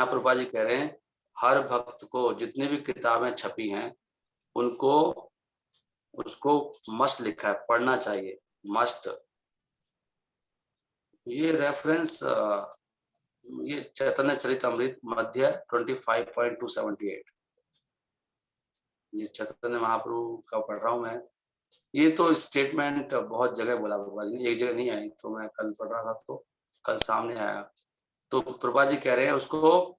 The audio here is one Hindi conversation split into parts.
प्रभुपाद जी कह रहे हैं हर भक्त को जितनी भी किताबें छपी हैं उनको उसको मस्ट लिखा है, पढ़ना चाहिए, मस्ट। ये रेफरेंस ये चैतन्य चरितमृत मध्य 25.278, ये चैतन्य महाप्रभु का पढ़ रहा हूं मैं। ये तो स्टेटमेंट बहुत जगह बोला प्रभुपाद जी ने, एक जगह नहीं आई, तो मैं कल पढ़ रहा था तो कल सामने आया। तो प्रभुपाद जी कह रहे हैं उसको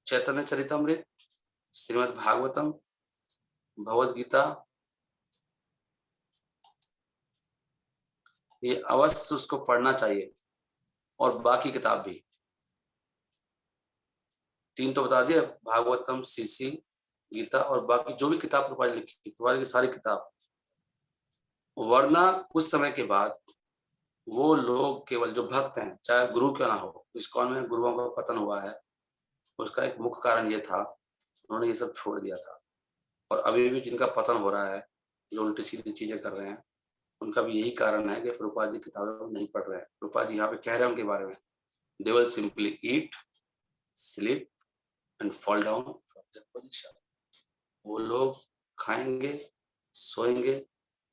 चैतन्य चरितमृत, श्रीमद् भागवतम, भगवद गीता, ये अवश्य उसको पढ़ना चाहिए, और बाकी किताब भी। तीन तो बता दिया, भागवतम, सीसी, गीता, और बाकी जो भी किताब प्रभुपाद जी लिखी, प्रभुपाद जी की सारी किताब। वरना कुछ समय के बाद वो लोग केवल जो भक्त हैं, चाहे गुरु क्यों ना हो, इस्कॉन में गुरुओं का पतन हुआ है, उसका एक मुख्य कारण ये था, उन्होंने ये सब छोड़ दिया था। और अभी भी जिनका पतन हो रहा है, जो उल्टी सीधी चीजें कर रहे हैं, उनका भी यही कारण है कि प्रभुपाद जी किताबें नहीं पढ़ रहे हैं। प्रभुपाद जी यहाँ पे कह रहे हैं उनके बारे में, they will simply eat, sleep and fall down from their position. वो लोग खाएंगे, सोएंगे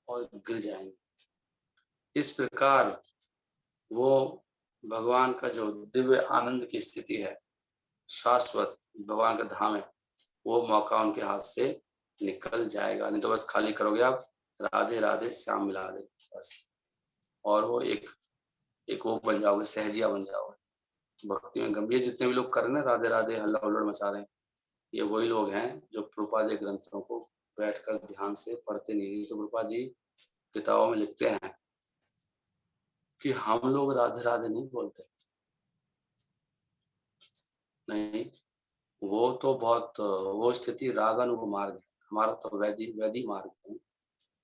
और गिर जाएंगे। इस प्रकार वो भगवान का जो दिव्य आनंद की स्थिति है, शाश्वत भगवान का धाम है, वो मौका उनके हाथ से निकल जाएगा। नहीं तो बस खाली करोगे आप राधे राधे श्याम मिला दे बस, और वो एक वो बन जाओगे, सहजिया बन जाओगे। भक्ति में गंभीर जितने भी लोग कर रहे हैं राधे राधे हल्ला हुल्लड़ मचा रहे हैं, ये वही लोग हैं जो प्रभुपाद जी ग्रंथों को बैठकर ध्यान से पढ़ते नहीं। तो प्रभुपाद जी किताबों में लिखते हैं कि हम लोग राधे राधे नहीं बोलते, नहीं, वो तो बहुत वो स्थिति रागानुग मार्ग है, हमारा तो वैदी मार्ग है,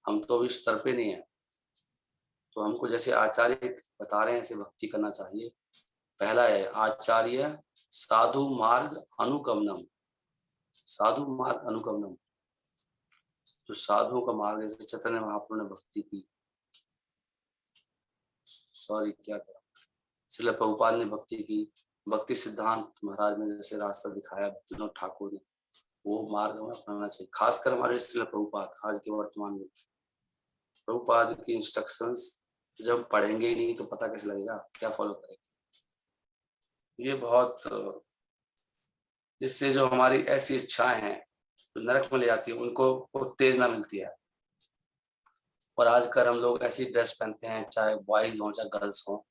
हम तो अभी स्तर पे नहीं है। तो हमको जैसे आचार्य बता रहे हैं ऐसे भक्ति करना चाहिए। पहला है आचार्य साधु मार्ग अनुगमनम, साधु मार्ग अनुगमनम, जो साधुओं का मार्ग, जैसे चैतन्य महाप्रभु ने भक्ति की, क्या था, श्रील प्रभुपाद ने भक्ति की, भक्ति सिद्धांत महाराज ने जैसे रास्ता दिखाया, भक्तिनाथ ठाकुर ने, वो मार्ग हमें अपनाना चाहिए। खासकर हमारे श्रील प्रभुपाद आज के वर्तमान में, प्रभुपाद की इंस्ट्रक्शंस जब पढ़ेंगे ही नहीं तो पता कैसे लगेगा, क्या फॉलो करेंगे। ये बहुत, इससे जो हमारी ऐसी इच्छाएं हैं जो नरक में ले जाती है, उनको उत्तेजना मिलती है। और आजकल हम लोग ऐसी ड्रेस पहनते हैं, चाहे बॉयज हो चाहे गर्ल्स हो,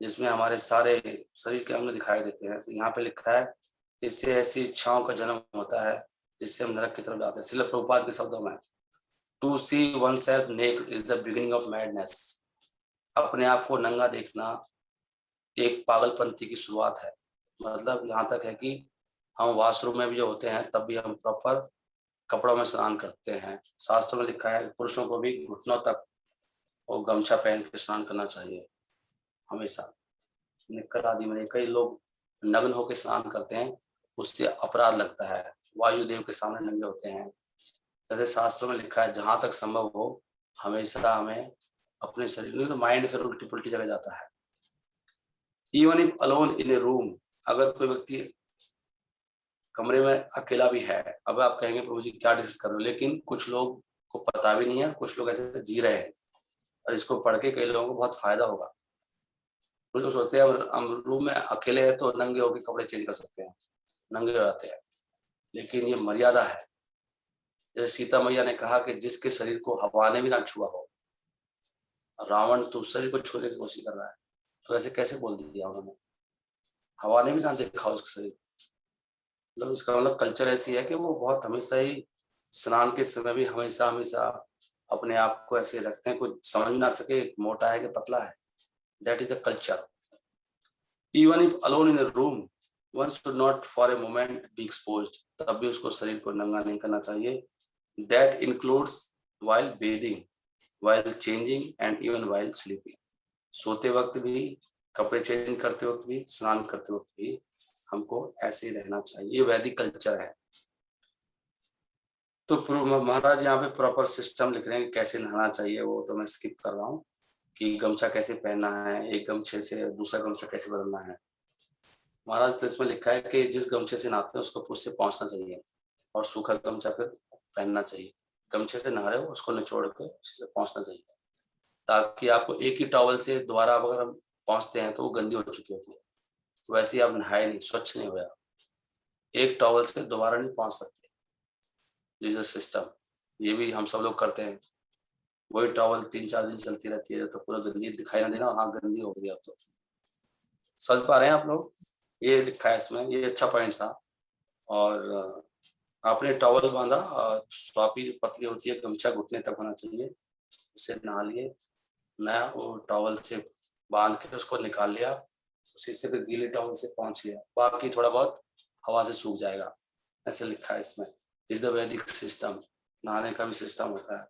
जिसमें हमारे सारे शरीर के अंग दिखाई देते हैं। तो यहाँ पे लिखा है इससे ऐसी इच्छाओं का जन्म होता है जिससे हम नरक की तरफ जाते हैं। श्रील प्रभुपाद के शब्दों में, to see oneself naked is the beginning of madness. अपने आप को नंगा देखना एक पागलपंथी की शुरुआत है। मतलब यहाँ तक है कि हम वॉशरूम में भी जो होते हैं तब भी हम प्रॉपर कपड़ों में स्नान करते हैं। शास्त्रों में लिखा है पुरुषों को भी घुटनों तक वो गमछा पहन के स्नान करना चाहिए हमेशा। निक्कर आदि में कई लोग नग्न होकर स्नान करते हैं, उससे अपराध लगता है, वायुदेव के सामने नंगे होते हैं। जैसे शास्त्रों में लिखा है जहां तक संभव हो हमेशा हमें अपने शरीर में, तो माइंड फिर उल्टी पुल्टी जगह जाता है। Even if alone in A room, अगर कोई व्यक्ति कमरे में अकेला भी है, अब आप कहेंगे प्रभु जी क्या डिस्कस कर रहे हो, लेकिन कुछ लोग को पता भी नहीं है, कुछ लोग ऐसे जी रहे हैं, और इसको पढ़ के कई लोगों को बहुत फायदा होगा। कुछ लोग सोचते हैं हम रूम में अकेले हैं तो नंगे होकर कपड़े चेंज कर सकते हैं, नंगे हो जाते हैं, लेकिन ये मर्यादा है। जैसे सीता मैया ने कहा कि जिसके शरीर को हवा ने भी ना छुआ हो, रावण तो उस शरीर को छूने की कोशिश कर रहा है, तो ऐसे कैसे बोल दिया उन्होंने, हवा ने भी ना देखा उसका शरीर। मतलब इसका मतलब कल्चर ऐसी है कि वो बहुत हमेशा ही स्नान के समय भी हमेशा हमेशा अपने आप को ऐसे रखते हैं, कुछ समझ ना सके मोटा है कि पतला है। That is the culture. Even if alone in a room one should not for a moment B exposed, तब भी उसको शरीर को नंगा नहीं करना चाहिए। That includes while bathing, while changing and even while sleeping. सोते वक्त भी, कपड़े चेंज करते वक्त भी, स्नान करते वक्त भी हमको ऐसे ही रहना चाहिए। ये वैदिक कल्चर है। तो महाराज यहाँ पे प्रॉपर सिस्टम लिख रहे हैं कैसे नहाना चाहिए, वो तो मैं स्किप कर रहा हूँ, कि गमछा कैसे पहनना है, एक गमछे से दूसरा गमछा कैसे बदलना है। महाराज तो इसमें लिखा है कि जिस गमछे से नहाते हैं उसको उससे पहुंचना चाहिए और सूखा गमछा फिर पहनना चाहिए। गमछे से नहा रहे हो उसको निचोड़ के उसी से पहुंचना चाहिए, ताकि आपको एक ही टॉवल से दोबारा अगर हम पहुंचते हैं तो वो गंदी हो चुकी होती है। वैसे ही आप नहाए नहीं, स्वच्छ नहीं हुआ, एक टॉवल से दोबारा नहीं पहुंच सकते। दिस सिस्टम, ये भी हम सब लोग करते हैं। वही टॉवल 3-4 दिन चलती रहती है तो पूरा गंदी दिखाई ना देना, हाँ गंदी हो गई अब तो। समझ पा रहे हैं आप लोग? ये लिखा है इसमें, ये अच्छा पॉइंट था। और आपने टॉवल बांधा, स्वापी पतली होती है, गमछा घुटने तक होना चाहिए, उससे नहा लिए, नया वो टॉवल से बांध के उसको निकाल लिया, उसी से फिर गीले टॉवल से पहुंच लिया, बाकी थोड़ा बहुत हवा से सूख जाएगा। ऐसे लिखा है इसमें, इज द वैदिक सिस्टम। नहाने का भी सिस्टम होता है,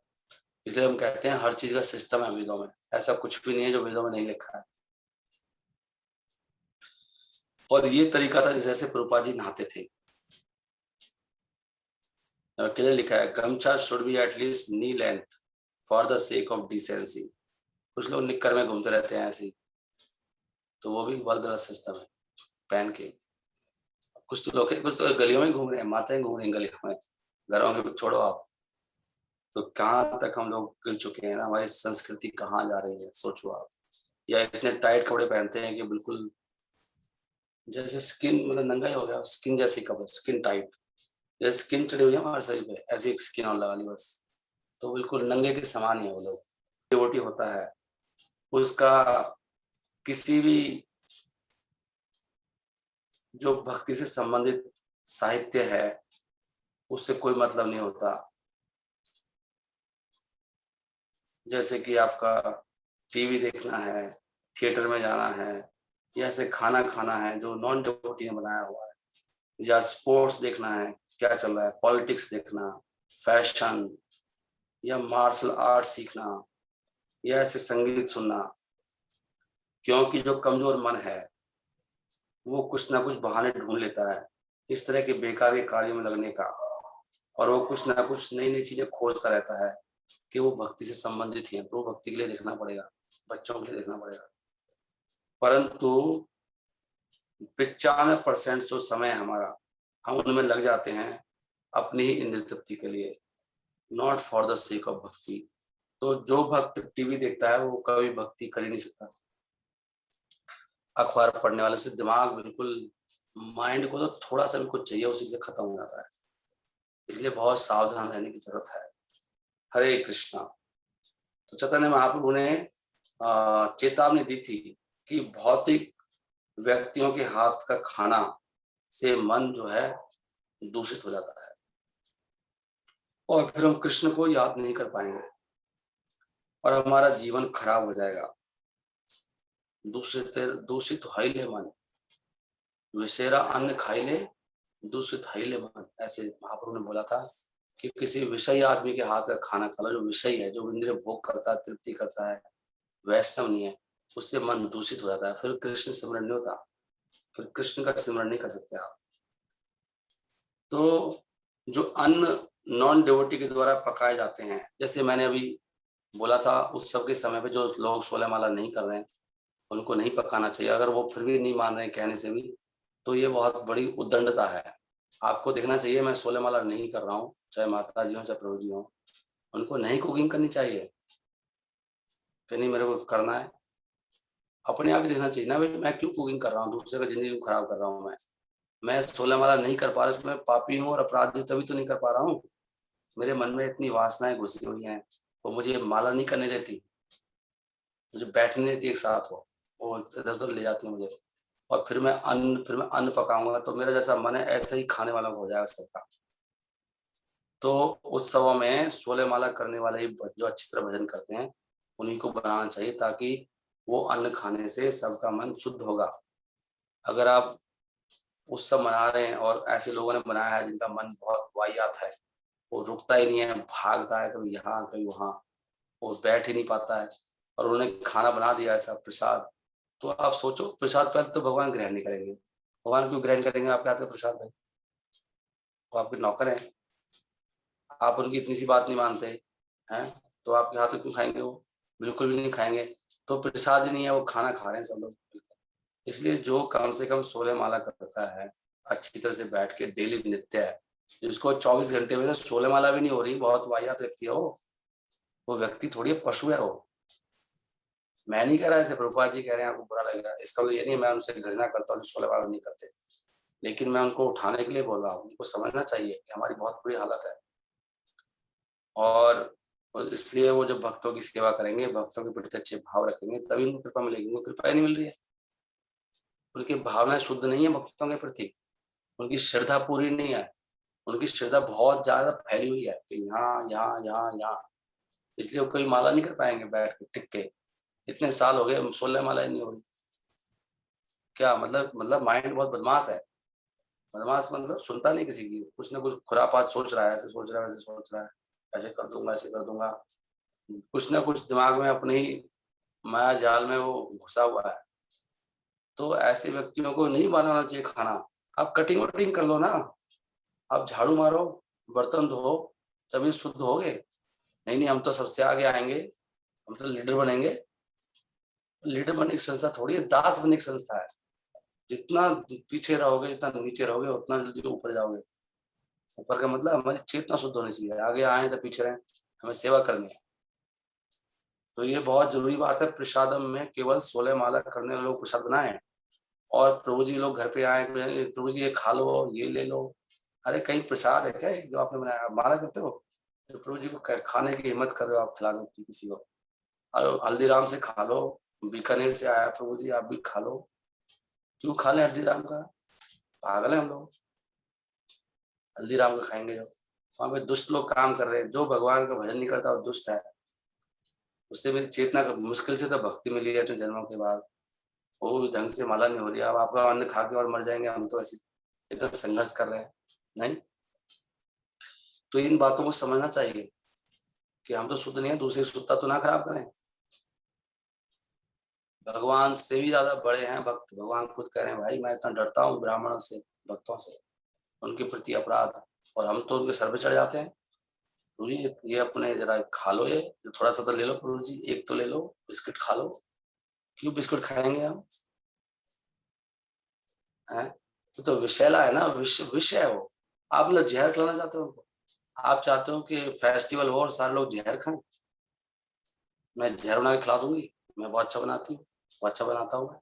इसलिए हम कहते हैं हर चीज का सिस्टम है वेदों में, ऐसा कुछ भी नहीं है जो वेदों में नहीं लिखा है। और ये तरीका था जैसे प्रभुपाद जी नहाते थे। क्लियर लिखा है, गमछा should be at least knee length for the sake of decency. कुछ लोग निक्कर में घूमते रहते हैं ऐसे, तो वो भी बहुत गलत सिस्टम है पहन के। कुछ तो लोग, कुछ तो गलियों में घूम रहे हैं, माताएं घूम रही हैं गलियों में, घरों में छोड़ो आप। तो कहाँ तक हम लोग गिर चुके हैं ना, हमारी संस्कृति कहाँ जा रही है सोचो आप। या इतने टाइट कपड़े पहनते हैं कि बिल्कुल जैसे स्किन, मतलब नंगा ही हो गया, स्किन जैसी कपड़े, स्किन टाइट, जैसे स्किन चढ़ी हुई है हमारे शरीर पे, ऐसी एक स्किन और लगा ली बस, तो बिल्कुल नंगे के समान ही है वो लोग। डिवोटी होता है उसका किसी भी जो भक्ति से संबंधित साहित्य है उससे कोई मतलब नहीं होता। जैसे कि आपका टीवी देखना है, थिएटर में जाना है, या ऐसे खाना खाना है जो नॉन डिवोटी ने बनाया हुआ है, या स्पोर्ट्स देखना है क्या चल रहा है, पॉलिटिक्स देखना, फैशन, या मार्शल आर्ट सीखना, या ऐसे संगीत सुनना। क्योंकि जो कमजोर मन है वो कुछ ना कुछ बहाने ढूंढ लेता है इस तरह के बेकार के कार्यों में लगने का, और वो कुछ ना कुछ नई नई चीजें खोजता रहता है कि वो भक्ति से संबंधित ही है, तो भक्ति के लिए देखना पड़ेगा, बच्चों के लिए देखना पड़ेगा। परंतु 95% जो समय हमारा हम उनमें लग जाते हैं अपनी ही इंद्रिय तृप्ति के लिए, not for the sake of भक्ति। तो जो भक्त टीवी देखता है वो कभी भक्ति कर ही नहीं सकता। अखबार पढ़ने वाले से दिमाग बिल्कुल, माइंड को तो थोड़ा सा भी कुछ चाहिए उसी से खत्म हो जाता है, इसलिए बहुत सावधान रहने की जरूरत है। हरे कृष्णा। तो चैतन्य महाप्रभु ने चेतावनी दी थी कि भौतिक व्यक्तियों के हाथ का खाना से मन जो है दूषित हो जाता है और फिर हम कृष्ण को याद नहीं कर पाएंगे और हमारा जीवन खराब हो जाएगा। दूषित दूषित हाइले मन, विषेरा अन्न खाइले दूषित हाइले मन, ऐसे महाप्रभु ने बोला था कि किसी विषयी आदमी के हाथ का खाना खा लो, जो विषयी है, जो इंद्रिय भोग करता है, तृप्ति करता है, वैष्णव नहीं है, उससे मन दूषित हो जाता है, फिर कृष्ण स्मरण नहीं होता, फिर कृष्ण का स्मरण नहीं कर सकते आप। तो जो अन्न नॉन डिवोटी के द्वारा पकाए जाते हैं, जैसे मैंने अभी बोला था उत्सव के समय पे जो लोग 16 माला नहीं कर रहे हैं उनको नहीं पकाना चाहिए, अगर वो फिर भी नहीं मान रहे हैं कहने से भी, तो ये बहुत बड़ी उद्दंडता है। आपको देखना चाहिए मैं 16 माला नहीं कर रहा हूँ, चाहे माता जी हो चाहे प्रभु जी हो, उनको नहीं कुकिंग करनी चाहिए कि नहीं मेरे को करना है। अपने आप ही देखना चाहिए ना भाई, मैं क्यों कुकिंग कर रहा हूँ, दूसरे का जिंदगी खराब कर रहा हूँ। मैं 16 माला नहीं कर पा रहा, इसमें पापी हूँ और अपराधी हूँ, तभी तो नहीं कर पा रहा हूँ। मेरे मन में इतनी वासनाएं घुसी हुई हैं, वो मुझे माला नहीं करने देती, मुझे बैठने नहीं देती एक साथ, वो इधर उधर ले जाती है मुझे। और फिर मैं अन्न पकाऊंगा तो मेरा जैसा मन है ऐसे ही खाने वाला हो जाएगा सबका। तो उत्सवों में 16 माला करने वाले ही जो अच्छी तरह भजन करते हैं उन्हीं को बनाना चाहिए, ताकि वो अन्न खाने से सबका मन शुद्ध होगा। अगर आप उत्सव मना रहे हैं और ऐसे लोगों ने बनाया है जिनका मन बहुत वाहियात है, वो रुकता ही नहीं है, भागता है कभी यहाँ कभी वहाँ, वो बैठ ही नहीं पाता है, और उन्होंने खाना बना दिया ऐसा प्रसाद, तो आप सोचो प्रसाद पहले तो भगवान ग्रहण नहीं करेंगे। भगवान क्यों ग्रहण करेंगे आपके हाथ का प्रसाद भाई? वो आपके नौकर हैं, आप उनकी इतनी सी बात नहीं मानते हैं, तो आपके हाथ क्यों खाएंगे? वो बिल्कुल भी नहीं खाएंगे। तो प्रसाद ही नहीं है, वो खाना खा रहे हैं सब लोग। इसलिए जो कम से कम 16 माला करता है, अच्छी तरह से बैठ के डेली नित्य है, जिसको 24 घंटे में से 16 माला भी नहीं हो रही, बहुत वाहियात व्यक्ति है वो व्यक्ति थोड़ी पशु है वो। मैं नहीं कह रहा, ऐसे प्रभुपाद जी कह रहे हैं, आपको बुरा लगेगा, इसका मतलब ये नहीं मैं उनसे घृणा करता हूँ जो 16 माला नहीं करते, लेकिन मैं उनको उठाने के लिए बोल रहा हूँ। उनको समझना चाहिए कि हमारी बहुत बुरी हालत है, और इसलिए वो जब भक्तों की सेवा करेंगे, भक्तों के प्रति अच्छे भाव रखेंगे, तभी उनको कृपा मिलेगी। उनको कृपा ही नहीं मिल रही है, उनकी भावनाएं शुद्ध नहीं है भक्तों के प्रति, उनकी श्रद्धा पूरी नहीं है, उनकी श्रद्धा बहुत ज्यादा फैली हुई है कि यहाँ यहाँ यहाँ यहाँ, इसलिए वो कोई माला नहीं कर पाएंगे बैठ के टिक के। इतने साल हो गए 16 माला नहीं हो रही, क्या मतलब माइंड बहुत बदमाश है। बदमाश मतलब सुनता नहीं किसी की, कुछ ना कुछ खुरापात सोच रहा है, ऐसे सोच रहा है, वैसे सोच रहा है, ऐसे कर दूंगा, ऐसे कर दूंगा, कुछ ना कुछ दिमाग में अपने ही माया जाल में वो घुसा हुआ है। तो ऐसे व्यक्तियों को नहीं बनाना चाहिए खाना। आप कटिंग वटिंग कर लो ना, आप झाड़ू मारो, बर्तन धो, तभी शुद्ध होगे। नहीं नहीं हम तो सबसे आगे आएंगे, हम तो लीडर बनेंगे। लीडर बनने की संस्था थोड़ी है, दास बनने की संस्था है। जितना पीछे रहोगे, जितना नीचे रहोगे, उतना जल्दी ऊपर जाओगे। ऊपर का मतलब हमारी चेतना शुद्ध होनी चाहिए, आगे आए तो पीछे रहे, हमें सेवा करनी है। तो ये बहुत जरूरी बात है। प्रसादम में केवल 16 माला करने वाले लोग प्रसाद बनाए, और प्रभु जी लोग घर पे आए, प्रभु जी ये खा लो, ये ले लो। अरे कहीं प्रसाद है क्या ये जो आपने बनाया? माला करते हो तो प्रभु जी को खाने की हिम्मत कर रहे हो आप, खिलाने की किसी को। अरे हल्दीराम से खा लो, बीकानेर से आया प्रभु जी, आप भी खा लो। क्यों खा लें हल्दीराम का? पागल है हम लोग, हल्दीराम का खाएंगे जो? वहां पे दुष्ट लोग काम कर रहे हैं, जो भगवान का भजन नहीं करता वो दुष्ट है। उससे मेरी चेतना का मुश्किल से तो भक्ति मिली है अपने जन्मों के बाद, वो भी ढंग से माला नहीं हो रही। अब आपका अन्न खा के और मर जाएंगे हम तो, ऐसे इतना संघर्ष कर रहे हैं। नहीं, तो इन बातों को समझना चाहिए कि हम तो शुद्ध नहीं है, दूसरी शुद्धता तो ना खराब करें। भगवान से भी ज्यादा बड़े हैं भक्त। भगवान खुद कह रहे हैं भाई मैं इतना डरता हूँ ब्राह्मणों से, भक्तों से, उनके प्रति अपराध, और हम तो उनके सर पे चढ़ जाते हैं। प्रभु जी ये अपने जरा खा लो, ये थोड़ा सा तो ले लो प्रभु जी, एक तो ले लो, बिस्किट खा लो। क्यों बिस्कुट खाएंगे हम? हैं? तो विषैला है ना, विष है वो। आप लोग जहर खिलाना चाहते हो उनको? आप चाहते हो कि फेस्टिवल हो और सारे लोग जहर खाएं? मैं जहर बना के खिला दूंगी, मैं बहुत अच्छा बनाती हूँ, बहुत अच्छा बनाता हूँ मैं।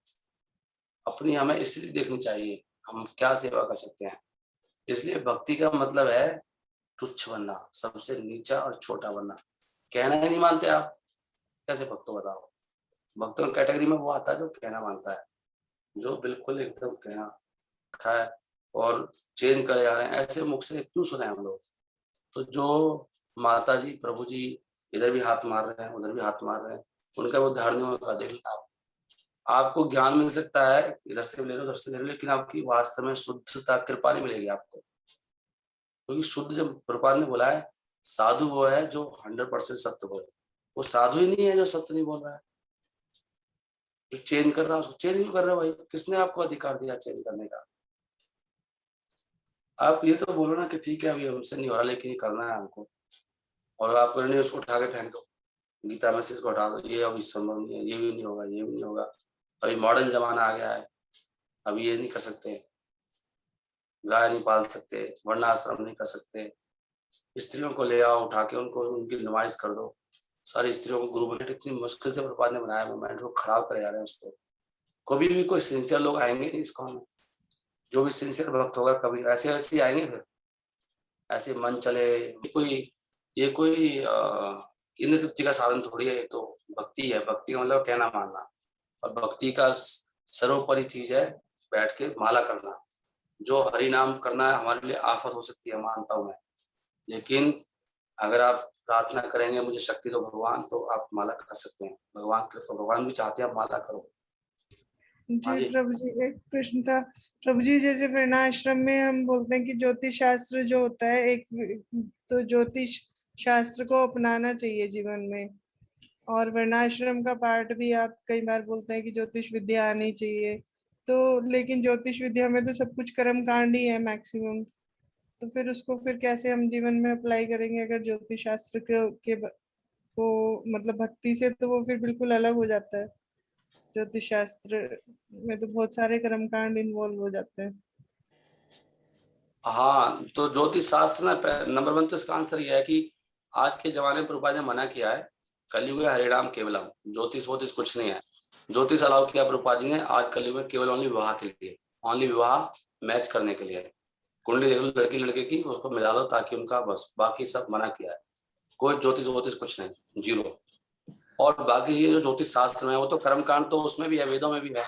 अपनी हमें स्थिति देखनी चाहिए, हम क्या सेवा कर सकते हैं। इसलिए भक्ति का मतलब है तुच्छ बनना, सबसे नीचा और छोटा बनना। कहना ही नहीं मानते आप, कैसे भक्तों बताओ? भक्तों की कैटेगरी में वो आता है जो कहना मानता है, जो बिल्कुल एकदम कहना खाए और चेंज करे जा रहे हैं। ऐसे मुख से क्यों सुने हम लोग? तो जो माता जी प्रभु जी इधर भी हाथ मार रहे हैं, उधर भी हाथ मार रहे हैं, उनका वो धारण नहीं होगा। देख लेना आप, आपको ज्ञान मिल सकता है, इधर से ले लो, उधर से ले लो, लेकिन आपकी वास्तव में शुद्धता कृपा नहीं मिलेगी आपको। क्योंकि शुद्ध जब प्रभुपाद ने बोला है, साधु वो है जो 100% सत्य बोले। वो साधु ही नहीं है जो सत्य नहीं बोल रहा है। जो चेंज कर रहा है उसको चेंज नहीं कर रहा भाई, किसने आपको अधिकार दिया चेंज करने का? आप ये तो बोलो ना कि ठीक है अभी हमसे नहीं हो रहा लेकिन ये करना है हमको, और आप नहीं उसको उठा के फेंक दो, गीता में से इसको हटा दो, ये अभी संभव नहीं है, ये भी नहीं होगा, ये भी नहीं होगा, अभी मॉडर्न जमाना आ गया है, अभी ये नहीं कर सकते, गाय नहीं पाल सकते, वर्ण आश्रम नहीं कर सकते, स्त्रियों को ले आओ उठा के, उनको उनकी नुमाइश कर दो, सारी स्त्रियों को गुरु बने। इतनी मुश्किल से प्रभुपाद ने बनाया, मूवमेंट को खराब करे जा रहे हैं उसको। कभी भी कोई सिंसियर लोग आएंगे नहीं इसको में, जो भी सिंसियर भक्त होगा कभी ऐसे ऐसे आएंगे फिर, ऐसे मन चले। ये कोई इंद्र तृप्ति का साधन थोड़ी है, ये तो भक्ति है। भक्ति का मतलब कहना मानना, और भक्ति का सर्वोपरि चीज है बैठ के माला करना। जो हरि नाम करना है हमारे लिए आफत हो सकती है, मानता हूं मैं, लेकिन अगर आप प्रार्थना करेंगे मुझे शक्ति दो भगवान, तो आप माला कर सकते हैं। भगवान तो भगवान भी चाहते हैं आप माला करो। हाँ जी जी। प्रभु जी, एक प्रश्न था। प्रभु जी जैसे वर्णाश्रम में हम बोलते हैं कि ज्योतिष शास्त्र जो होता है एक, तो ज्योतिष शास्त्र को अपनाना चाहिए जीवन में, और वर्णाश्रम का पार्ट भी आप कई बार बोलते हैं कि ज्योतिष विद्या आनी चाहिए। तो लेकिन ज्योतिष विद्या में तो सब कुछ कर्म कांड ही है मैक्सिमम, तो फिर उसको फिर कैसे हम जीवन में अप्लाई करेंगे? अगर ज्योतिष शास्त्र को मतलब भक्ति से तो वो फिर बिल्कुल अलग हो जाता है। ज्योतिष शास्त्र में तो बहुत सारे कर्मकांड इन्वॉल्व हो जाते हैं। हाँ, तो ज्योतिष शास्त्र ना नंबर 1 तो इसका आंसर यह है कि आज के जमाने में प्रभुपाद ने मना किया है, कलयुग है हरे राम केवलम, ज्योतिष वोतिष कुछ नहीं है। ज्योतिष अलाउ किया प्रभुपाद जी ने आज कलयुग में केवल ओनली विवाह के लिए, ओनली विवाह मैच करने के लिए। कुंडली देख लो लड़की लड़के की, उसको मिला लो ताकि उनका, बस बाकी सब मना किया है। कोई ज्योतिष वोतिष कुछ नहीं, जीरो। और बाकी ये जो ज्योतिष शास्त्र में वो तो कर्मकांड तो उसमें भी है, वेदों में भी है,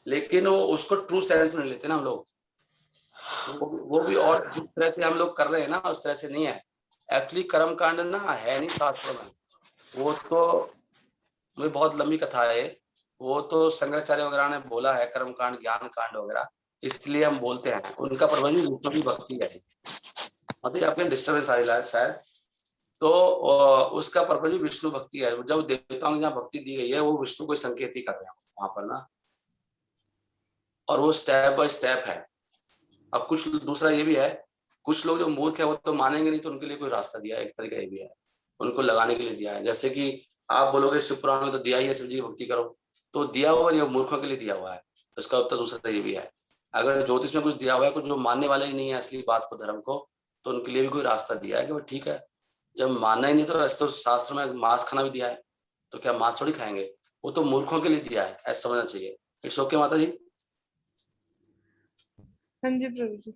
लेकिन वो उसको ट्रू सेंस में लेते ना हम लोग, वो भी और जिस तरह से हम लोग कर रहे हैं ना उस तरह से नहीं है। एक्चुअली कर्म कांड ना है नहीं शास्त्रों में, वो तो मुझे बहुत लंबी कथा है, वो तो शंकराचार्य वगैरह ने बोला है कर्म कांड ज्ञान कांड वगैरह, इसलिए हम बोलते हैं। उनका प्रबंध विष्णु की भक्ति है। अभी आपने डिस्टर्बेंस आ रही है शायद, तो उसका पर्पज भी विष्णु भक्ति है। जब देवताओं की जहाँ भक्ति दी गई है वो विष्णु को संकेत ही कर रहे हैं वहां पर ना, और वो स्टेप बाय स्टेप है। अब कुछ दूसरा ये भी है, कुछ लोग जो मूर्ख है वो तो मानेंगे नहीं, तो उनके लिए कोई रास्ता दिया है, एक तरीका ये भी है, उनको लगाने के लिए दिया है। जैसे कि आप बोलोगे शिव पुराण में तो दिया ही है शिव जी की भक्ति करो, तो दिया हुआ नहीं, मूर्खों के लिए दिया हुआ है। तो इसका उत्तर दूसरा ये भी है, अगर ज्योतिष में कुछ दिया हुआ है, कुछ जो मानने वाले ही नहीं है असली बात को, धर्म को, तो उनके लिए भी कोई रास्ता दिया है कि भाई ठीक है, जब मानना ही नहीं तो ऐसे तो शास्त्र में मांस खाना भी दिया है, तो क्या मांस थोड़ी खाएंगे, वो तो मूर्खों के लिए दिया है, ऐसा समझना चाहिए। इट्स ओके माता जी। हाँ जी प्रभु जी।